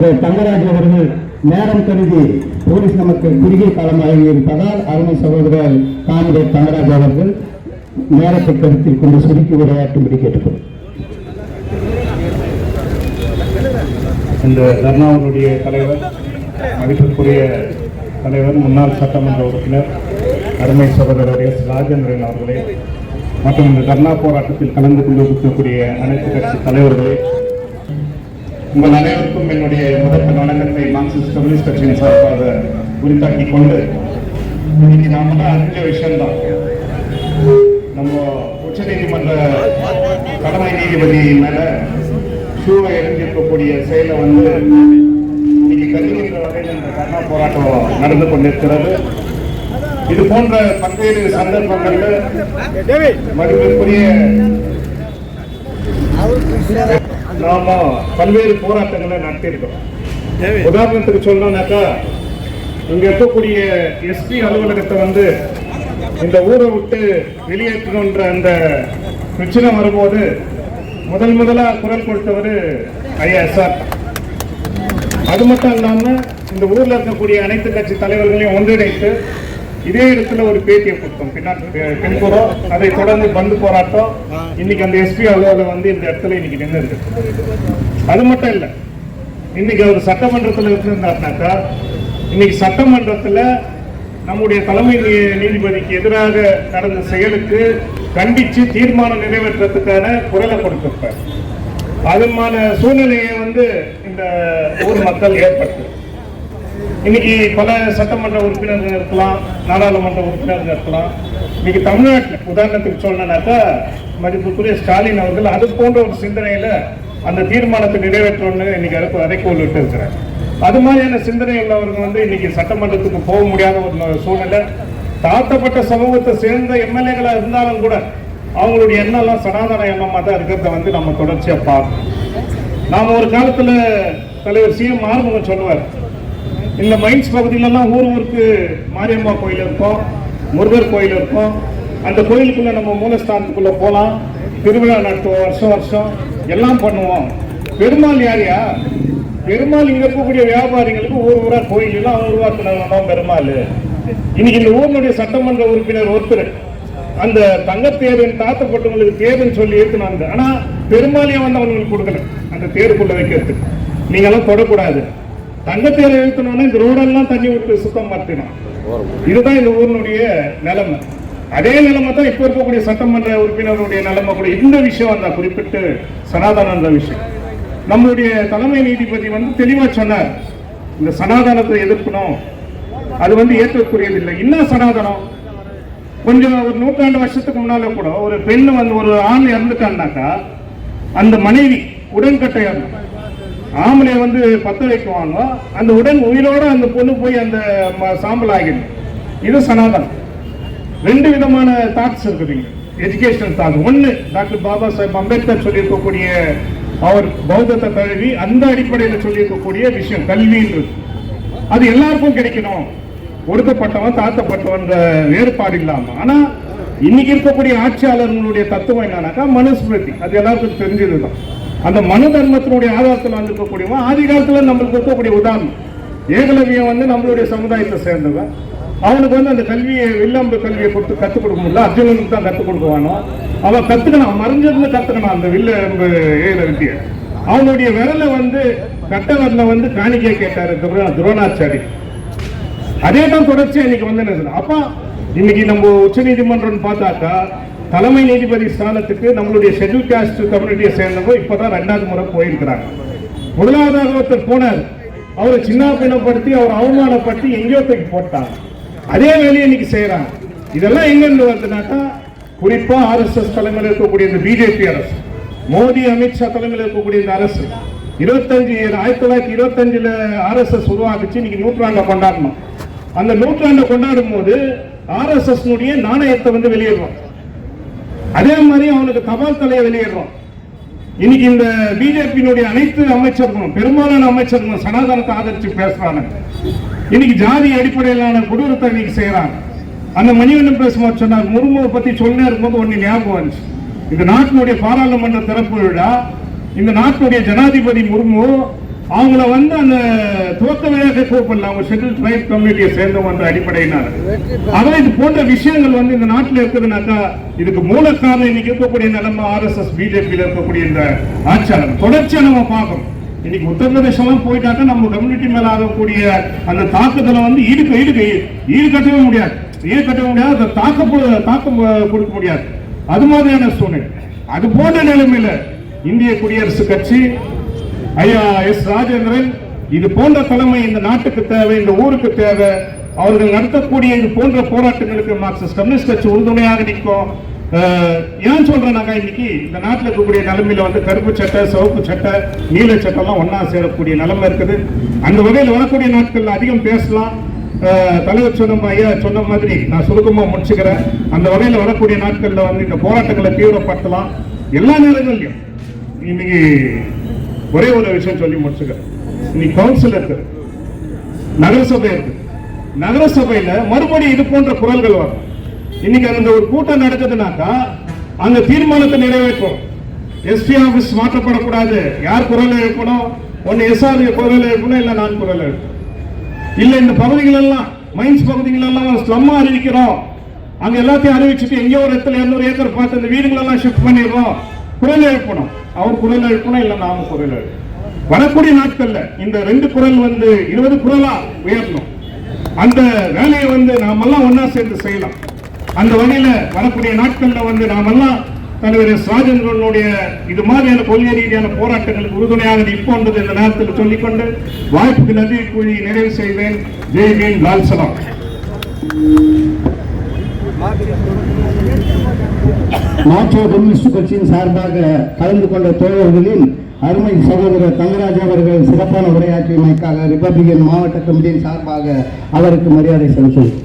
தங்கராஜ் அவர்கள் நேரம் கருதி போலீஸ் நமக்கு குறுகிய காலமாக இருப்பதால் அருமை சகோதரர் காம்ரேட் தங்கராஜ் அவர்கள் நேரத்தை கருத்தில் கொண்டு சுருக்கி உரையாற்றும்படி கேட்டுக்கொள்ளும். இந்த தர்ணாவுடைய தலைவர், மதிப்பிற்குரிய தலைவர், முன்னாள் சட்டமன்ற உறுப்பினர் அருமை சகோதரர் எஸ் ராஜேந்திரன் அவர்களே மற்றும் இந்த தர்ணா போராட்டத்தில் கலந்து கொண்டிருக்கக்கூடிய அனைத்து கட்சி தலைவர்களே, உங்கள் அனைவருக்கும் என்னுடைய முதற்க வணக்கத்தை மார்க்சிஸ்ட் கம்யூனிஸ்ட் கட்சியின் சார்பாக உரித்தாக்கிக் கொண்டு, இன்னைக்கு நாம அறிஞ்ச விஷயம்தான், நம்ம உச்ச நீதிமன்ற தலைமை நீதிபதி மேல ஷூவை எரிஞ்சிருக்கக்கூடிய செயலை இன்னைக்கு கருதுகின்ற வகையில் இந்த தர்ணா போராட்டம் நடந்து கொண்டிருக்கிறது. இது போன்ற பல்வேறு சந்தர்ப்பங்கள்ல மதிப்பிற்குரிய நாம பல்வேறு போராட்டங்களை நடத்தியிருக்கோம். உதாரணத்துக்கு சொல்லணும்னாக்கா, இங்க இருக்கக்கூடிய எஸ்பி அலுவலகத்தை இந்த ஊரை விட்டு வெளியேற்றணுன்ற அந்த பிரச்சனை வரும்போது முதலா குரல் கொடுத்தவர் ஐஎஸ்ஆர். அது மட்டும் இல்லாம இந்த ஊர்ல இருக்கக்கூடிய அனைத்து கட்சி தலைவர்களையும் ஒன்றிணைத்து இதே இடத்துல ஒரு பேட்டியை கொடுத்தோம். பின்புறம் அதை தொடர்ந்து பந்து போராட்டம். இன்னைக்கு அந்த எஸ்பி அலுவலகம் இந்த இடத்துல இன்னைக்கு நின்று இருக்கு. அது மட்டும் இல்ல, இன்னைக்கு அவர் சட்டமன்றத்தில் இருந்தாருனாக்கா, இன்னைக்கு சட்டமன்றத்தில் நம்முடைய தலைமை நீதிபதிக்கு எதிராக நடந்த செயலுக்கு கண்டிச்சு தீர்மானம் நிறைவேற்றத்துக்கான குரலை கொடுத்திருப்பார். அதுமான சூழ்நிலையை இந்த ஊர் மக்கள் ஏற்படுத்து. இன்னைக்கு பல சட்டமன்ற உறுப்பினர்கள் இருக்கலாம், நாடாளுமன்ற உறுப்பினர்கள் இருக்கலாம். இன்னைக்கு தமிழ்நாட்டில் உதாரணத்துக்கு சொல்லணும்னாக்கா, மதிப்புக்குரிய ஸ்டாலின் அவர்கள் அது போன்ற ஒரு சிந்தனையில அந்த தீர்மானத்தை நிறைவேற்றணும்னு இன்னைக்கு அறைக்கோள் விட்டு இருக்கிறார். அது மாதிரியான சிந்தனை உள்ளவர்கள் இன்னைக்கு சட்டமன்றத்துக்கு போக முடியாத ஒரு சூழ்நிலை. தாழ்த்தப்பட்ட சமூகத்தை சேர்ந்த எம்எல்ஏகளா இருந்தாலும் கூட அவங்களுடைய எண்ணெல்லாம் சனாதன எண்ணமாக தான் இருக்கிறத நம்ம தொடர்ச்சியா பார்க்கணும். நாம ஒரு காலத்துல தலைவர் சிஎம் ஆறுமுகம் சொல்லுவார், இந்த மைன்ஸ் பகுதியிலலாம் ஊருக்கு மாரியம்மா கோயில் இருக்கும், முருகர் கோயில் இருக்கும். அந்த கோயிலுக்குள்ள நம்ம மூலஸ்தானத்துக்குள்ள போகலாம், திருவிழா நடத்துவோம், வருஷம் எல்லாம் பண்ணுவோம். பெருமாள் யாரையா? பெருமாள் இங்க இருக்கக்கூடிய வியாபாரிகளுக்கு ஊரா கோயில் எல்லாம் அவங்க உருவாக்குனவங்க பெருமாள். இன்னைக்கு இந்த ஊரினுடைய சட்டமன்ற உறுப்பினர் ஒருத்தர் அந்த தங்கத்தேர்தல் தாத்தப்பட்டவங்களுக்கு தேர்தல் சொல்லி ஏற்றுனாங்க. ஆனா பெருமாளையும் அவங்களுக்கு கொடுக்கல அந்த தேருக்குள்ள வைக்கிறதுக்கு. நீங்க எல்லாம் தொடக்கூடாது, தங்கத்தேரை எழுத்தணும்னா இந்த ரோடெல்லாம் தண்ணி விட்டு சுத்தம் மாற்றினோம். இதுதான் இந்த ஊரினுடைய நிலைமை. அதே நிலைமை தான் இப்ப இருக்கக்கூடிய சட்டமன்ற உறுப்பினருடைய நிலைமை கூட. இந்த விஷயம் தான் குறிப்பிட்டு சனாதன விஷயம். நம்மளுடைய தலைமை நீதிபதி தெளிவா சொன்னார், இந்த சனாதனத்தை எதிர்க்கணும், அது ஏற்கக்கூடியதில்லை. என்ன சனாதனம்? கொஞ்சம் ஒரு 100 வருஷத்துக்கு முன்னால கூட ஒரு பெண் ஒரு ஆண் இறந்துட்டான்னாக்கா அந்த மனைவி உடன்கட்டை ஆம்பளை பத்த வைக்குவாங்க, அந்த உடன் உயிரோட அந்த பொண்ணு போய் அந்த சாம்பல் ஆகிடும். இது சனாதனம். 2 விதமான தாட்ஸ் இருக்குதுங்க, எஜுகேஷனல் தாட். ஒன்று, டாக்டர் பாபா சாஹேப் அம்பேத்கர் சொல்லியிருக்கக்கூடிய அவர் பௌத்தத்தை தழுவி அந்த அடிப்படையில் சொல்லியிருக்கக்கூடிய விஷயம் கல்வின்றது. அது எல்லாருக்கும் கிடைக்கணும், ஒடுக்கப்பட்டவன் தாழ்த்தப்பட்டவன் வேறுபாடு இல்லாம. ஆனா இன்னைக்கு இருக்கக்கூடிய ஆட்சியாளர்களுடைய தத்துவம் என்னன்னாக்கா மனுஸ்மிருதி. அது எல்லாருக்கும் தெரிஞ்சதுதான். அந்த மனு தர்மத்தினுடைய ஆதாரத்தில் இருக்கக்கூடியவன் ஆதி காலத்துல நம்மளுக்கு இருக்கக்கூடிய உதாரணம் ஏகலவியம் நம்மளுடைய சமுதாயத்தை சேர்ந்தவன். அவனுக்கு அந்த கல்வியை வில்லம்பு கல்வியை கொடுத்து கற்றுக் கொடுக்க முடியல, அர்ஜுனனுக்கு தான் கற்றுக் கொடுக்குவானோ. அவன் கத்துக்கணும், மறைஞ்சதுல கத்துக்கணும் அந்த வில்லம்பு வித்திய. அவனுடைய விரலை கட்ட வரல காணிக்கை கேட்டாரு துரோணாச்சாரி. அதே தான் தொடர்ச்சியா இன்னைக்கு அப்ப இன்னைக்கு நம்ம உச்ச நீதிமன்றம் பார்த்தாக்கா, தலைமை நீதிபதி ஸ்தானத்துக்கு நம்மளுடைய ஷெட்யூல் காஸ்ட் கம்யூனிட்டியை சேர்ந்தவங்க இப்பதான் 2வது முறை போயிருக்கிறாங்க. முதலாவதாக ஒருத்தர் போனார், அவரை சின்ன பின்னப்படுத்தி அவர் அவமானப்படுத்தி எங்கேயோ தூக்கி போட்டாங்க. அதே வேலையை இன்னைக்கு செய்யறாங்க. இதெல்லாம் எங்கிருந்து வருதுனாக்கா, குறிப்பா RSS தலைமையில் இருக்கக்கூடிய இந்த பிஜேபி அரசு, மோடி அமித்ஷா தலைமையில் இருக்கக்கூடிய இந்த அரசு 1925 RSS உருவாக்குச்சு. இன்னைக்கு 100ஆண்டை கொண்டாடணும். அந்த 100ஆண்டை கொண்டாடும் போது RSS நாணயத்தை வெளியிடுறோம். அதே மாதிரி அவனுக்கு தபால் தலையை வெளியிடுறோம். இன்னைக்கு இந்த பிஜேபியினுடைய அனைத்து அமைச்சர்களும், பெரும்பாலான அமைச்சர்களும் சனாதனத்தை ஆதரிச்சு பேசுறாங்க. இன்னைக்கு ஜாதி அடிப்படையிலான கொடூரத்தை இன்னைக்கு செய்யறாங்க. அந்த மணிவண்ணன் பேசும்போது சொன்னார், முர்முவை பத்தி சொல்லினே இருக்கும்போது ஒன்னு ஞாபகம் வந்துச்சு. இந்த நாட்டினுடைய பாராளுமன்ற திறப்பு விழா, இந்த நாட்டுடைய ஜனாதிபதி முர்மு அவங்கள வந்து அந்த துவக்க விழாக்க கூப்பிடல, அவங்க ஷெட்யூல் ட்ரைப் கம்யூனிட்டியை சேர்ந்தவங்க என்ற அடிப்படையினால. அதான் இது போன்ற விஷயங்கள் வந்து இந்த நாட்டில் இருக்குதுனாக்கா இதுக்கு மூல காரணம் இன்னைக்கு இருக்கக்கூடிய நிலைமை ஆர்எஸ்எஸ் பிஜேபியில் இருக்கக்கூடிய இந்த ஆட்சியாளர் தொடர்ச்சியா நம்ம பார்க்கணும். இன்னைக்கு உத்தரப்பிரதேசம் போயிட்டாக்கா நம்ம கம்யூனிட்டி மேல ஆகக்கூடிய அந்த தாக்குதலை வந்து ஈடுகட்டவே முடியாது, அந்த தாக்கம் கொடுக்க முடியாது. அது மாதிரியான சூழ்நிலை. அது போன்ற நிலைமையில இந்திய குடியரசுக் கட்சி ஐயா எஸ் ராஜேந்திரன் இது போன்ற தலைமை இந்த நாட்டுக்கு தேவை, இந்த ஊருக்கு தேவை. அவர்கள் நடத்தக்கூடிய இது போன்ற போராட்டங்களுக்கு மார்க்சிஸ்ட் கம்யூனிஸ்ட் கட்சி உறுதுணையாக நிற்கும். ஏன் சொல்றேன்னாக்கா இன்னைக்கு இந்த நாட்டில் இருக்கக்கூடிய நிலைமையில வந்து கருப்பு சட்டை, சிவப்பு சட்டை, நீல சட்டை எல்லாம் ஒன்னா சேரக்கூடிய நிலைமை இருக்குது. அந்த வகையில் வரக்கூடிய நாட்கள்ல அதிகம் பேசலாம். தலைவர் ஐயா சொன்ன மாதிரி நான் சுருக்கமா முடிச்சுக்கிறேன். அந்த வகையில் வரக்கூடிய நாட்கள்ல வந்து இந்த போராட்டங்களை தீவிரப்படுத்தலாம். எல்லா நேரங்கள்லயும் இன்னைக்கு ஒரே ஒரு விஷயம் சொல்லி முடிச்சுக்கிறேன். இன்னைக்கு கவுன்சில் இருக்கு, நகரசபை இருக்கு. நகரசபையில மறுபடியும் இது போன்ற குரல்கள் வரும். இன்னைக்கு அந்த ஒரு கூட்டம் நடக்குதுனாக்கா அந்த தீர்மானத்தை நிறைவேற்றும். எஸ்பி ஆபீஸ் மாற்றப்படக்கூடாது. யார் குரல் எழுப்பணும்? ஒன்னு எஸ்ஆர் குரல் எழுப்பணும், இல்ல நான் குரல் எழுப்பணும். இல்ல இந்த பகுதிகள் எல்லாம் மைன்ஸ் பகுதிகள் எல்லாம் ஸ்லம்மா அறிவிக்கிறோம். அங்க எல்லாத்தையும் அறிவிச்சுட்டு எங்கேயோ ஒரு இடத்துல 200 ஏக்கர் பார்த்து அந்த வீடுகள் எல்லாம் ஷிஃப்ட் பண்ணிடுறோம். குரல் எழுப்பணும். அவர் குரல் எழுப்பணும், இல்ல நாம குரல் எழுப்பணும். வரக்கூடிய நாட்கள்ல இந்த 2 குரல் வந்து 20 குரலா உயரணும். அந்த வேலையை வந்து நாமெல்லாம் ஒன்னா சேர்ந்து செய்யலாம். அந்த வகையில வரக்கூடிய நாட்கள்ல வந்து நாமெல்லாம் தலைவர் ராஜேந்திரனுடைய இது மாதிரியான கொள்கை ரீதியான போராட்டங்களுக்கு உறுதுணையாக நிற்போன்றது இந்த நேரத்தில் சொல்லிக்கொண்டு வாய்ப்புக்கு நன்றி கூறி நிறைவு செய்வேன். ஜெய் ஹிந்த், லால் சலாம். மார்க்சிஸ்ட் கம்யூனிஸ்ட் கட்சியின் சார்பாக கலந்து கொண்ட தோழர்களின் அருமை சகோதரர் தங்கராஜ் அவர்கள் சிறப்பான உரையாற்றியமைக்காக ரிபப்ளிகன் மாவட்ட கமிட்டியின் சார்பாக அவருக்கு மரியாதை செலுத்துவோம்.